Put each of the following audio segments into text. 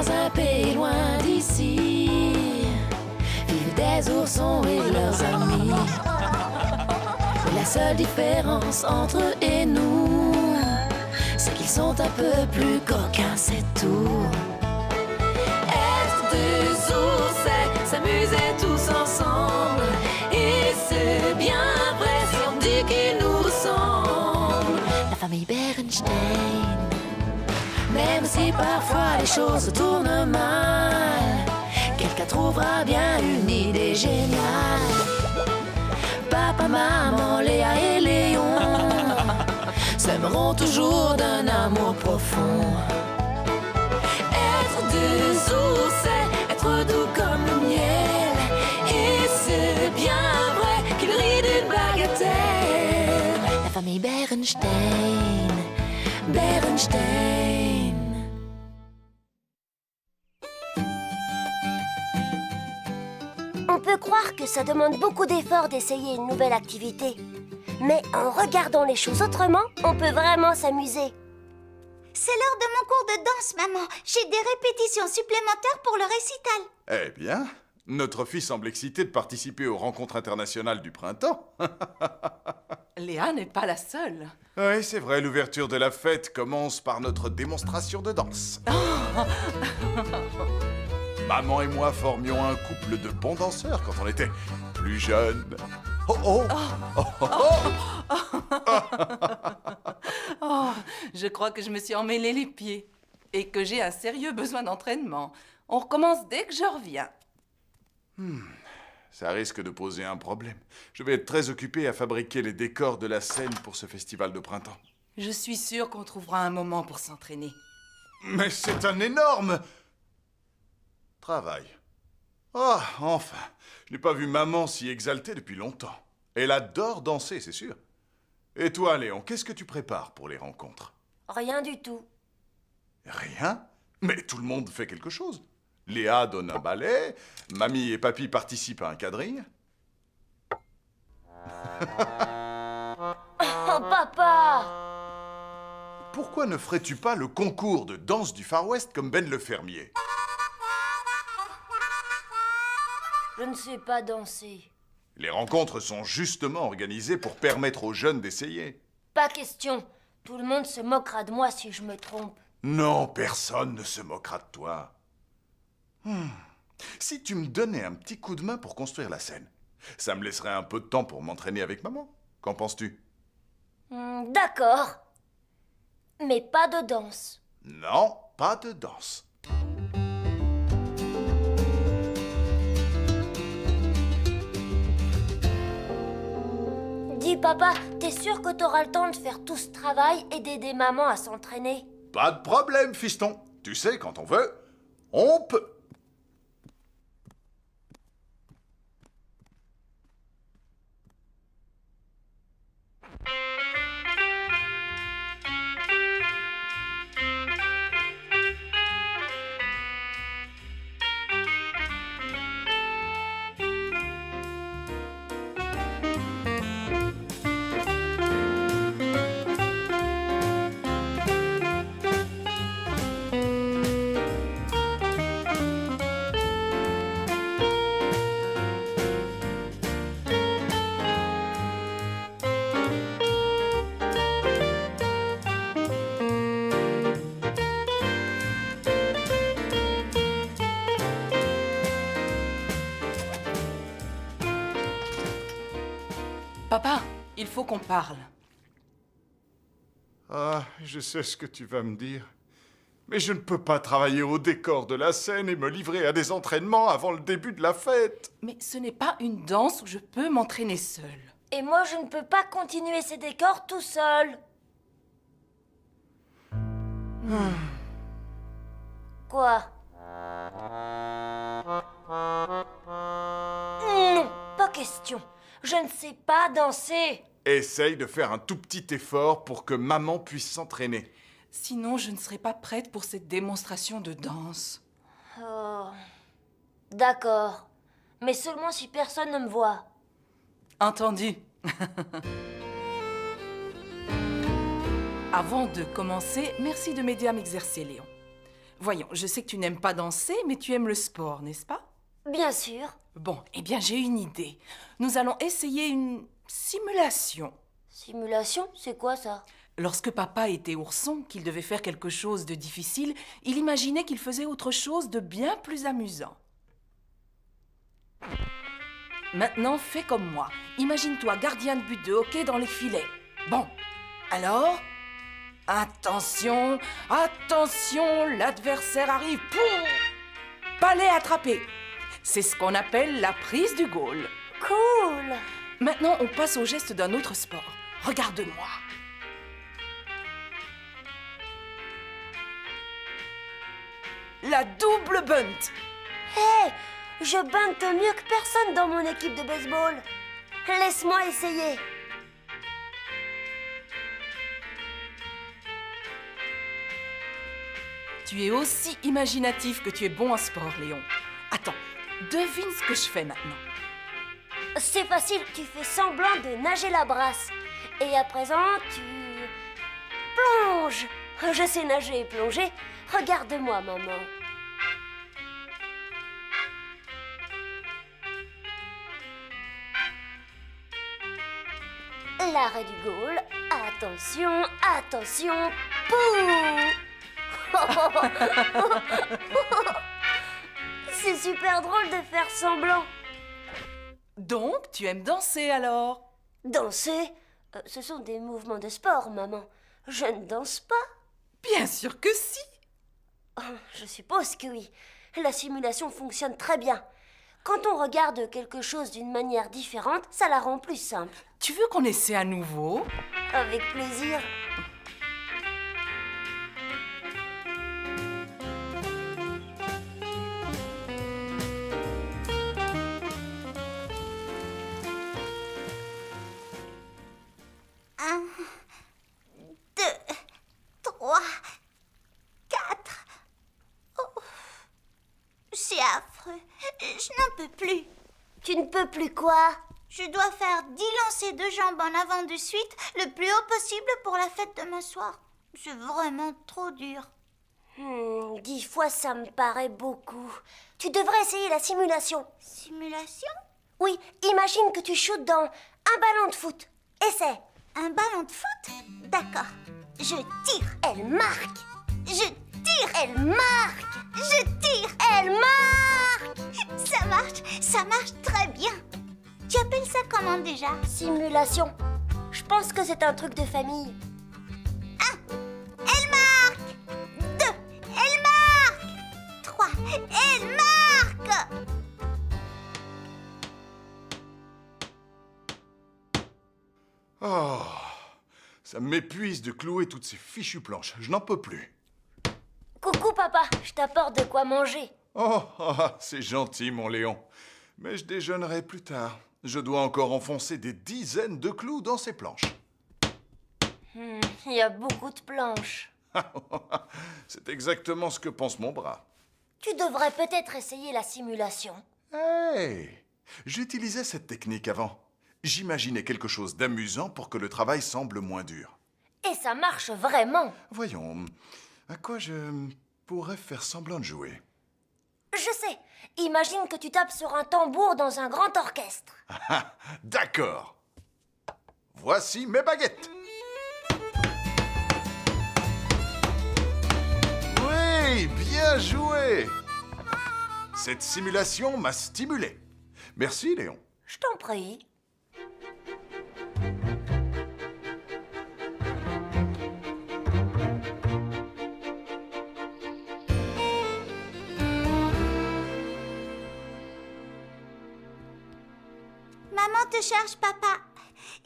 dans un pays loin d'ici, vivent des oursons et leurs amis. Mais la seule différence entre eux et nous, c'est qu'ils sont un peu plus coquins, c'est tout. Être des ours, c'est s'amuser tous ensemble. Et c'est bien vrai si on dit qu'ils nous ressemblent. La famille Berenstain. Même si parfois les choses tournent mal, quelqu'un trouvera bien une idée géniale. Papa, maman, Léa et Léon s'aimeront toujours d'un amour profond. Être des ours, c'est être doux comme le miel. Et c'est bien vrai qu'il rit d'une bagatelle. La famille Berenstain, Berenstain. On peut croire que ça demande beaucoup d'efforts d'essayer une nouvelle activité. Mais en regardant les choses autrement, on peut vraiment s'amuser. C'est l'heure de mon cours de danse, maman. J'ai des répétitions supplémentaires pour le récital. Eh bien, notre fille semble excitée de participer aux rencontres internationales du printemps. Léa n'est pas la seule. Oui, c'est vrai, l'ouverture de la fête commence par notre démonstration de danse. Maman et moi formions un couple de bons danseurs quand on était plus jeunes. Oh oh, oh, oh, oh. Oh, je crois que je me suis emmêlé les pieds et que j'ai un sérieux besoin d'entraînement. On recommence dès que je reviens. Ça risque de poser un problème. Je vais être très occupé à fabriquer les décors de la scène pour ce festival de printemps. Je suis sûre qu'on trouvera un moment pour s'entraîner. Mais c'est un énorme travail. Ah, enfin, je n'ai pas vu maman si exaltée depuis longtemps. Elle adore danser, c'est sûr. Et toi, Léon, qu'est-ce que tu prépares pour les rencontres? Rien du tout. Rien? Mais tout le monde fait quelque chose. Léa donne un ballet, mamie et papy participent à un quadrille. Oh, papa! Pourquoi ne ferais-tu pas le concours de danse du Far West comme Ben le fermier? Je ne sais pas danser. Les rencontres sont justement organisées pour permettre aux jeunes d'essayer. Pas question. Tout le monde se moquera de moi si je me trompe. Non, personne ne se moquera de toi. Si tu me donnais un petit coup de main pour construire la scène, ça me laisserait un peu de temps pour m'entraîner avec maman. Qu'en penses-tu? D'accord. Mais pas de danse. Non, pas de danse. Dis, papa, t'es sûr que t'auras le temps de faire tout ce travail et d'aider maman à s'entraîner? Pas de problème, fiston. Tu sais, quand on veut, on peut. Papa, il faut qu'on parle. Ah, je sais ce que tu vas me dire. Mais je ne peux pas travailler au décor de la scène et me livrer à des entraînements avant le début de la fête. Mais ce n'est pas une danse où je peux m'entraîner seule. Et moi, je ne peux pas continuer ces décors tout seul. Quoi? Non, pas question. Je ne sais pas danser. Essaye de faire un tout petit effort pour que maman puisse s'entraîner. Sinon, je ne serai pas prête pour cette démonstration de danse. Oh. D'accord. Mais seulement si personne ne me voit. Entendu. Avant de commencer, merci de m'aider à m'exercer, Léon. Voyons, je sais que tu n'aimes pas danser, mais tu aimes le sport, n'est-ce pas? Bien sûr. Bon, eh bien, j'ai une idée. Nous allons essayer une simulation. Simulation, c'est quoi ça? Lorsque papa était ourson, qu'il devait faire quelque chose de difficile, il imaginait qu'il faisait autre chose de bien plus amusant. Maintenant, fais comme moi. Imagine-toi gardien de but de hockey dans les filets. Bon, alors, attention, attention, l'adversaire arrive. Poum! Palais attrapé. C'est ce qu'on appelle la prise du goal. Cool. Maintenant, on passe au geste d'un autre sport. Regarde-moi. La double bunt. Hé, je buinte mieux que personne dans mon équipe de baseball. Laisse-moi essayer. Tu es aussi imaginatif que tu es bon en sport, Léon. Attends, devine ce que je fais maintenant. C'est facile, tu fais semblant de nager la brasse. Et à présent, tu plonges. Je sais nager et plonger. Regarde-moi, maman. L'arrêt du goal. Attention, attention. Poum! C'est super drôle de faire semblant. Donc, tu aimes danser alors? Danser? Ce sont des mouvements de sport, maman. Je ne danse pas. Bien sûr que si. Oh, je suppose que oui. La simulation fonctionne très bien. Quand on regarde quelque chose d'une manière différente, ça la rend plus simple. Tu veux qu'on essaie à nouveau? Avec plaisir. Un, deux, trois, quatre. Oh, c'est affreux. Je n'en peux plus. Tu ne peux plus quoi? Je dois faire 10 lancers de jambes en avant de suite le plus haut possible pour la fête demain soir. C'est vraiment trop dur. 10 fois, ça me paraît beaucoup. Tu devrais essayer la simulation. Simulation? Oui, imagine que tu shootes dans un ballon de foot. Essaie. Un ballon de foot? D'accord. Je tire. Elle marque. Je tire. Elle marque. Je tire. Elle marque. Ça marche très bien. Tu appelles ça comment déjà? Simulation. Je pense que c'est un truc de famille. Elle marque. 2. Elle marque. 3. Elle marque. Oh, ça m'épuise de clouer toutes ces fichues planches. Je n'en peux plus. Coucou, papa. Je t'apporte de quoi manger. Oh, c'est gentil, mon Léon. Mais je déjeunerai plus tard. Je dois encore enfoncer des dizaines de clous dans ces planches. Il y a beaucoup de planches. C'est exactement ce que pense mon bras. Tu devrais peut-être essayer la simulation. Hey! J'utilisais cette technique avant. J'imaginais quelque chose d'amusant pour que le travail semble moins dur. Et ça marche vraiment. Voyons, à quoi je pourrais faire semblant de jouer? Je sais. Imagine que tu tapes sur un tambour dans un grand orchestre. Ah, d'accord. Voici mes baguettes. Oui, bien joué. Cette simulation m'a stimulé. Merci, Léon. Je t'en prie. Maman te cherche, papa.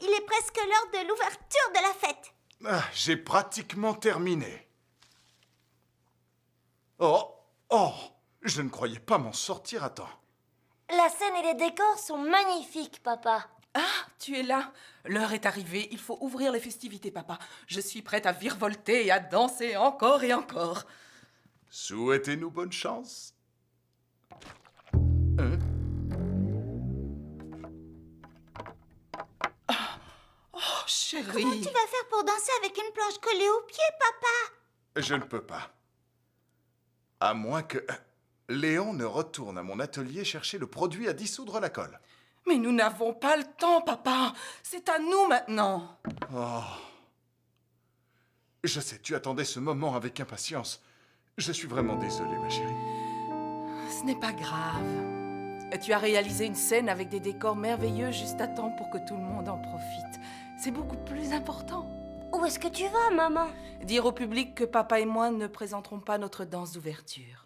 Il est presque l'heure de l'ouverture de la fête. Ah, j'ai pratiquement terminé. Oh, je ne croyais pas m'en sortir à temps. La scène et les décors sont magnifiques, papa. Ah, tu es là. L'heure est arrivée. Il faut ouvrir les festivités, papa. Je suis prête à virevolter et à danser encore et encore. Souhaitez-nous bonne chance. Oh, chérie. Comment tu vas faire pour danser avec une planche collée au pied, papa? Je ne peux pas. À moins que Léon ne retourne à mon atelier chercher le produit à dissoudre la colle. Mais nous n'avons pas le temps, papa. C'est à nous maintenant. Oh. Je sais, tu attendais ce moment avec impatience. Je suis vraiment désolé, ma chérie. Ce n'est pas grave. Tu as réalisé une scène avec des décors merveilleux juste à temps pour que tout le monde en profite. C'est beaucoup plus important. Où est-ce que tu vas, maman? Dire au public que papa et moi ne présenterons pas notre danse d'ouverture.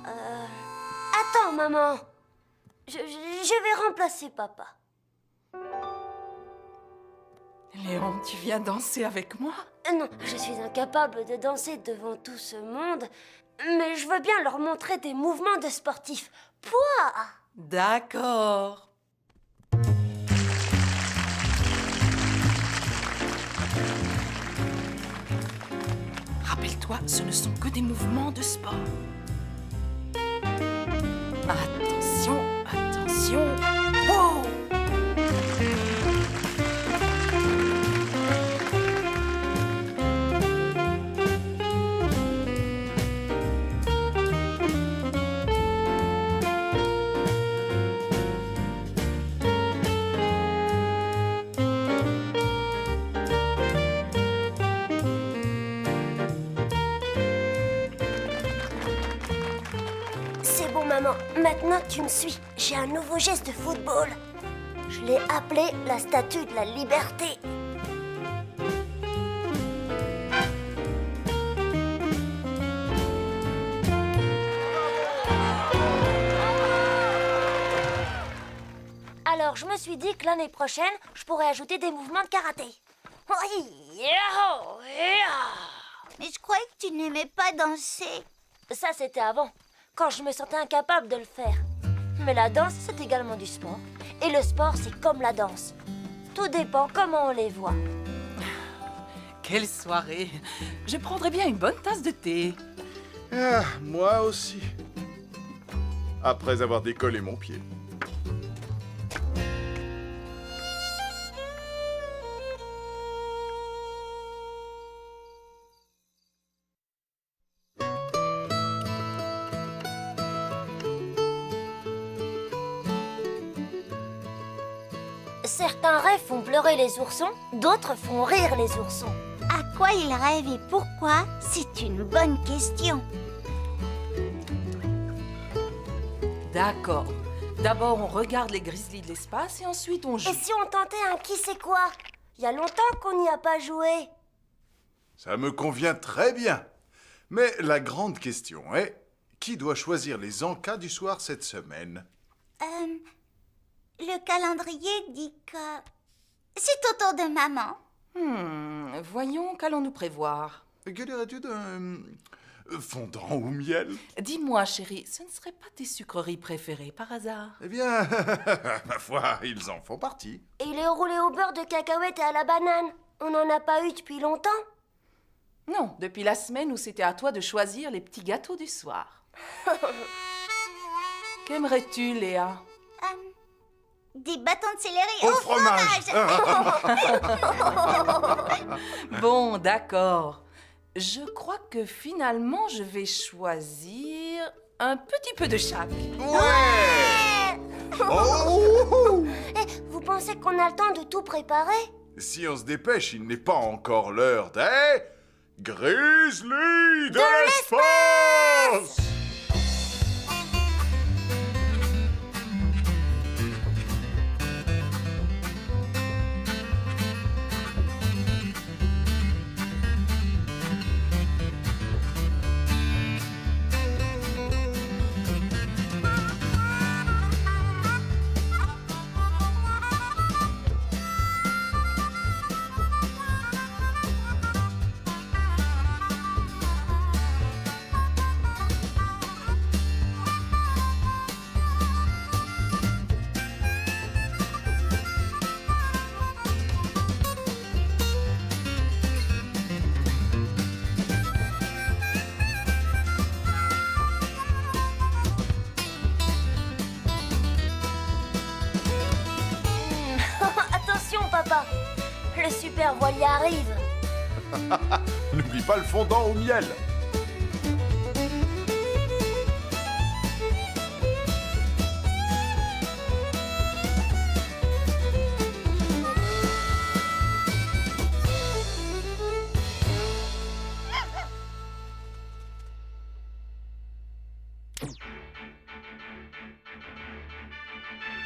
Attends, maman. Je vais remplacer papa. Léon, tu viens danser avec moi? Non, je suis incapable de danser devant tout ce monde, mais je veux bien leur montrer des mouvements de sportifs. Pouah! D'accord. Rappelle-toi, ce ne sont que des mouvements de sport. Attention, attention. Oh! C'est bon, maman. Maintenant, tu me suis. J'ai un nouveau geste de football. Je l'ai appelé la statue de la liberté. Alors, je me suis dit que l'année prochaine, je pourrais ajouter des mouvements de karaté. Oui, yahoo, yah. Mais je croyais que tu n'aimais pas danser. Ça, c'était avant, quand je me sentais incapable de le faire. Mais la danse, c'est également du sport. Et le sport, c'est comme la danse. Tout dépend comment on les voit. Quelle soirée! Je prendrais bien une bonne tasse de thé. Ah, moi aussi. Après avoir décollé mon pied. Certains rêves font pleurer les oursons, d'autres font rire les oursons. À quoi il rêve et pourquoi? C'est une bonne question. D'accord. D'abord, on regarde les grizzlies de l'espace et ensuite on joue. Et si on tentait un qui sait quoi? Il y a longtemps qu'on n'y a pas joué. Ça me convient très bien. Mais la grande question est, qui doit choisir les encas du soir cette semaine? Le calendrier dit que c'est au tour de maman. Voyons, qu'allons-nous prévoir? Que dirais-tu d'un fondant au miel? Dis-moi, chérie, ce ne serait pas tes sucreries préférées par hasard? Eh bien, ma foi, ils en font partie. Et les roulés au beurre de cacahuètes et à la banane, on n'en a pas eu depuis longtemps. Non, depuis la semaine où c'était à toi de choisir les petits gâteaux du soir. Qu'aimerais-tu, Léa? Des bâtons de céleri Au au fromage. Bon, d'accord. Je crois que finalement, je vais choisir un petit peu de chaque. Ouais. Oh. Eh, vous pensez qu'on a le temps de tout préparer? Si on se dépêche, il n'est pas encore l'heure des grizzlies de l'espace. Attention, papa. Le super voilier arrive. N'oublie pas le fondant au miel.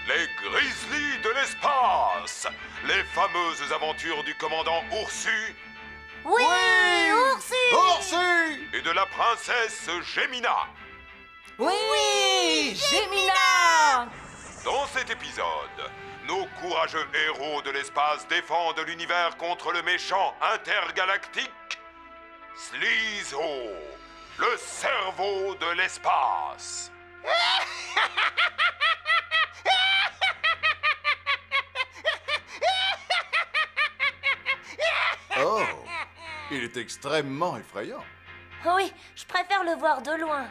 Les Grizzlies de l'espace! Les fameuses aventures du commandant Ursu Oui, Oursu! et de la princesse Gemina. Oui, Gemina! Dans cet épisode, nos courageux héros de l'espace défendent l'univers contre le méchant intergalactique Slizo, le cerveau de l'espace. Oh, il est extrêmement effrayant. Oui, je préfère le voir de loin.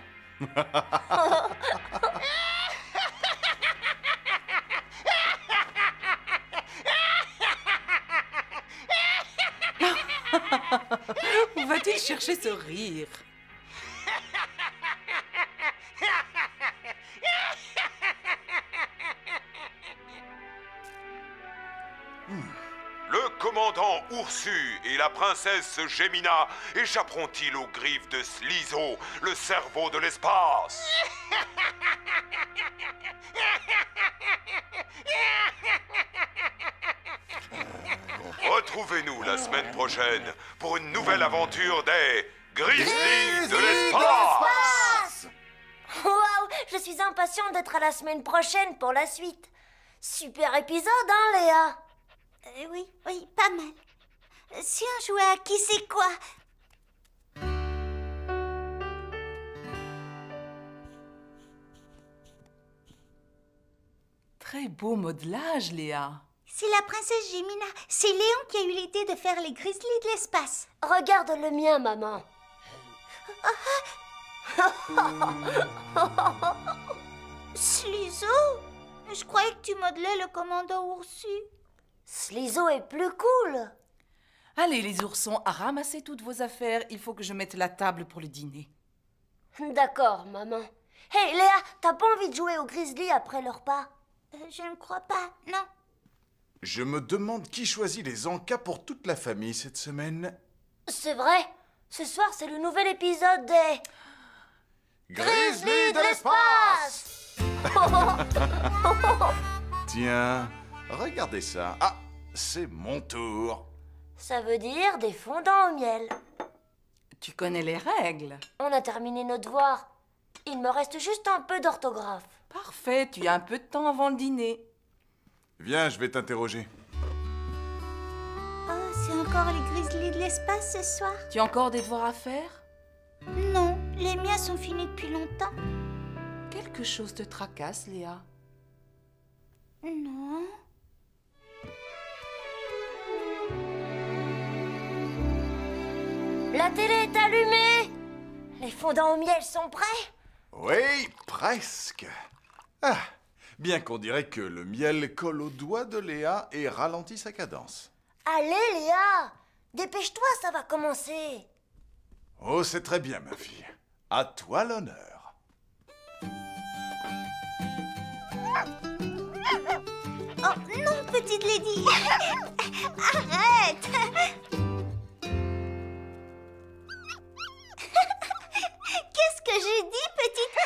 Où va-t-il chercher ce rire? Le commandant Ursu et la princesse Gemina échapperont-ils aux griffes de Slizo, le cerveau de l'espace? Retrouvez-nous la semaine prochaine pour une nouvelle aventure des Grizzlies de l'espace! Waouh, je suis impatiente d'être à la semaine prochaine pour la suite. Super épisode, hein, Léa? Oui, oui, pas mal. Si on jouait à qui c'est quoi? Très beau modelage, Léa. C'est la princesse Gemina. C'est Léon qui a eu l'idée de faire les Grizzlies de l'espace. Regarde le mien, maman. Slizo? Je croyais que tu modelais le commandant Ursu. Slizo est plus cool. Allez, les oursons, ramassez toutes vos affaires. Il faut que je mette la table pour le dîner. D'accord, maman. Hé, Léa, t'as pas envie de jouer au grizzly après le repas? Je ne crois pas, non. Je me demande qui choisit les encas pour toute la famille cette semaine. C'est vrai. Ce soir, c'est le nouvel épisode des... Grizzlies de l'espace. Tiens, regardez ça. Ah, c'est mon tour. Ça veut dire des fondants au miel. Tu connais les règles. On a terminé nos devoirs. Il me reste juste un peu d'orthographe. Parfait, tu as un peu de temps avant le dîner. Viens, je vais t'interroger. Oh, c'est encore les Grizzlies de l'espace ce soir? Tu as encore des devoirs à faire? Non, les miens sont finis depuis longtemps. Quelque chose te tracasse, Léa. Non. La télé est allumée. Les fondants au miel sont prêts? Oui, presque. Ah, bien qu'on dirait que le miel colle au doigt de Léa et ralentit sa cadence. Allez, Léa. Dépêche-toi, ça va commencer. Oh, c'est très bien, ma fille. À toi l'honneur. Oh non, petite lady. Arrête. Qu'est-ce que j'ai dit, petite?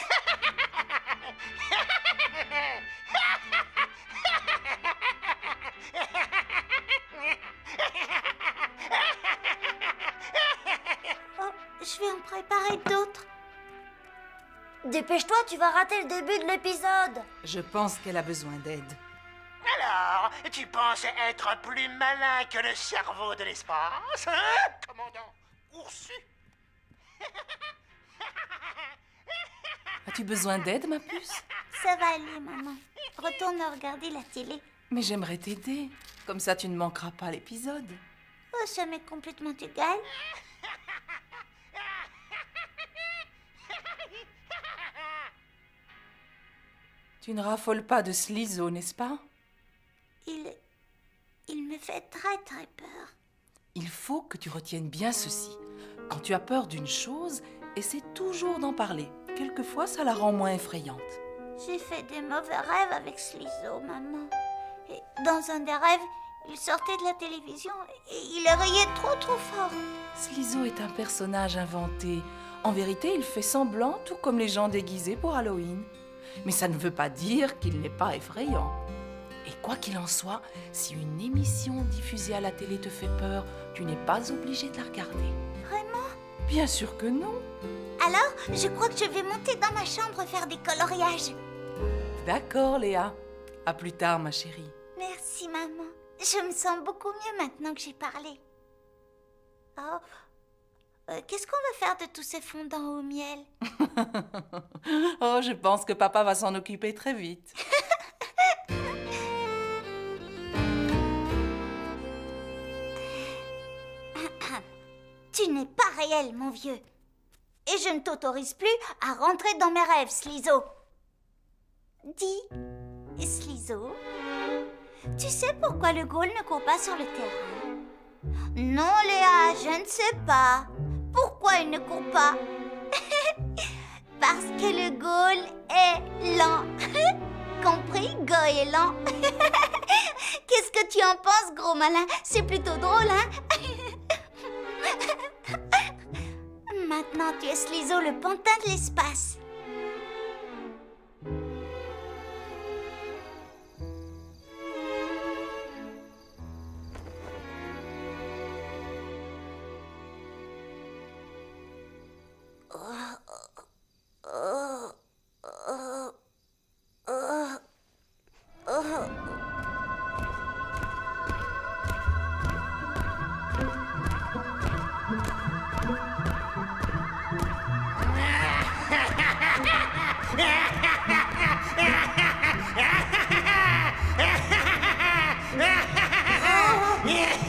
Oh, je vais en préparer d'autres. Dépêche-toi, tu vas rater le début de l'épisode. Je pense qu'elle a besoin d'aide. Alors, tu penses être plus malin que le cerveau de l'espace, hein, commandant Ursu? As-tu besoin d'aide, ma puce? Ça va aller, maman. Retourne regarder la télé. Mais j'aimerais t'aider. Comme ça, tu ne manqueras pas l'épisode. Oh, ça m'est complètement égal. Tu ne raffoles pas de Slizo, n'est-ce pas? Il me fait très très peur. il faut que tu retiennes bien ceci. Quand tu as peur d'une chose, essaie toujours d'en parler. Quelquefois, ça la rend moins effrayante. J'ai fait des mauvais rêves avec Slizo, maman. Et dans un des rêves, il sortait de la télévision et il riait trop fort. Slizo est un personnage inventé. En vérité, il fait semblant, tout comme les gens déguisés pour Halloween. Mais ça ne veut pas dire qu'il n'est pas effrayant. Et quoi qu'il en soit, si une émission diffusée à la télé te fait peur, tu n'es pas obligé de la regarder. Vraiment? Bien sûr que non. Alors, je crois que je vais monter dans ma chambre faire des coloriages. D'accord, Léa. À plus tard, ma chérie. Merci, maman. Je me sens beaucoup mieux maintenant que j'ai parlé. Oh, qu'est-ce qu'on va faire de tous ces fondants au miel? Oh, je pense que papa va s'en occuper très vite. Tu n'es pas réel, mon vieux. Et je ne t'autorise plus à rentrer dans mes rêves, Slizo. Dis, Slizo, tu sais pourquoi le Ghoul ne court pas sur le terrain? Non, Léa, je ne sais pas. Pourquoi il ne court pas? Parce que le Ghoul est lent. Compris, goéland? Qu'est-ce que tu en penses, gros malin? C'est plutôt drôle, hein? Maintenant, tu es Slizo, le pantin de l'espace.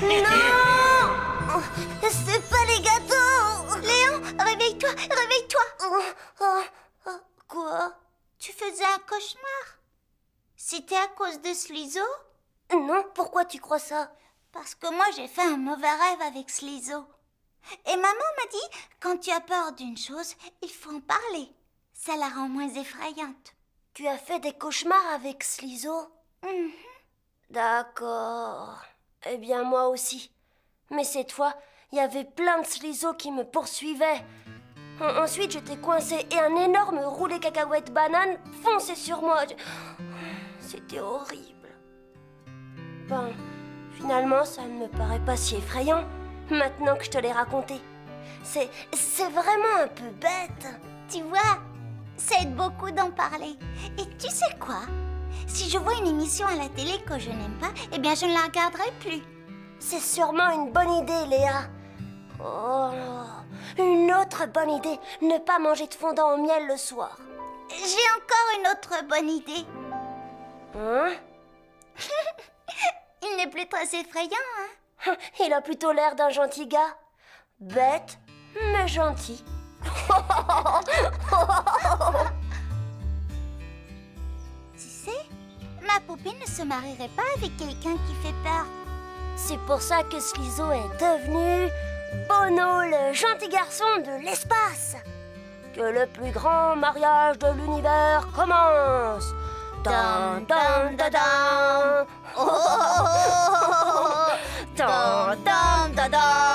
Non! C'est pas les gâteaux! Léon, réveille-toi, réveille-toi! Quoi? Tu faisais un cauchemar? C'était à cause de Slizo? Non, pourquoi tu crois ça? Parce que moi, j'ai fait un mauvais rêve avec Slizo. Et maman m'a dit, quand tu as peur d'une chose, il faut en parler. Ça la rend moins effrayante. Tu as fait des cauchemars avec Slizo? Mhm. D'accord. Eh bien, moi aussi. Mais cette fois, il y avait plein de Slizo qui me poursuivaient. Ensuite, j'étais coincée et un énorme roulé cacahuète banane fonçait sur moi. C'était horrible. Ben, finalement, ça ne me paraît pas si effrayant, maintenant que je te l'ai raconté. C'est vraiment un peu bête. Tu vois, ça aide beaucoup d'en parler. Et tu sais quoi? Si je vois une émission à la télé que je n'aime pas, eh bien, je ne la regarderai plus. C'est sûrement une bonne idée, Léa. Oh, une autre bonne idée, ne pas manger de fondant au miel le soir. J'ai encore une autre bonne idée. Hein? Il n'est plus très effrayant, hein? Il a plutôt l'air d'un gentil gars. Bête, mais gentil. Tu sais, ma poupée ne se marierait pas avec quelqu'un qui fait peur. C'est pour ça que Slizo est devenu Bono, le gentil garçon de l'espace. Que le plus grand mariage de l'univers commence. Dan, dan, dan, dan. Oh, dan, dan, dan, dan.